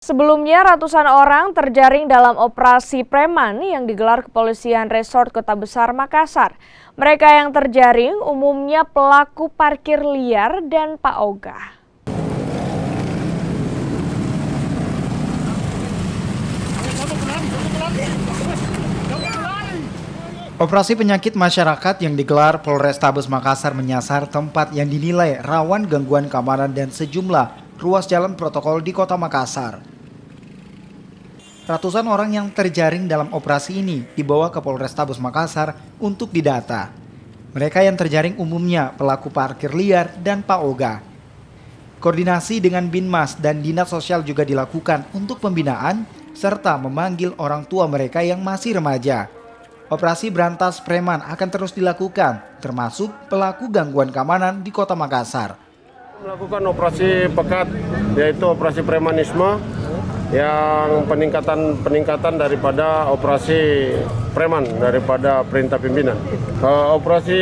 Sebelumnya, ratusan orang terjaring dalam operasi preman yang digelar Kepolisian Resort Kota Besar Makassar. Mereka yang terjaring umumnya pelaku parkir liar dan paoga. Operasi penyakit masyarakat yang digelar Polrestabes Makassar menyasar tempat yang dinilai rawan gangguan keamanan dan sejumlah ruas jalan protokol di Kota Makassar. Ratusan orang yang terjaring dalam operasi ini dibawa ke Polrestabes Makassar untuk didata. Mereka yang terjaring umumnya pelaku parkir liar dan paoga. Koordinasi dengan Binmas dan Dinas Sosial juga dilakukan untuk pembinaan serta memanggil orang tua mereka yang masih remaja. Operasi berantas preman akan terus dilakukan, termasuk pelaku gangguan keamanan di Kota Makassar. Melakukan operasi pekat, yaitu operasi premanisme, yang peningkatan daripada operasi preman daripada perintah pimpinan. Operasi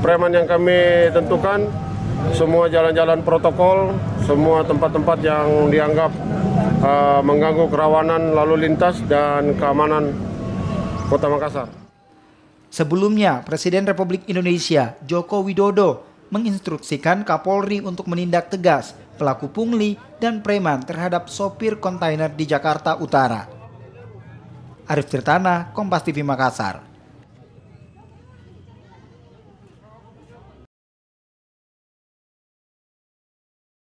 preman yang kami tentukan, semua jalan-jalan protokol, semua tempat-tempat yang dianggap mengganggu kerawanan lalu lintas dan keamanan Kota Makassar. Sebelumnya, Presiden Republik Indonesia Joko Widodo menginstruksikan Kapolri untuk menindak tegas pelaku pungli dan preman terhadap sopir kontainer di Jakarta Utara. Arif Tirtana, Kompas TV Makassar.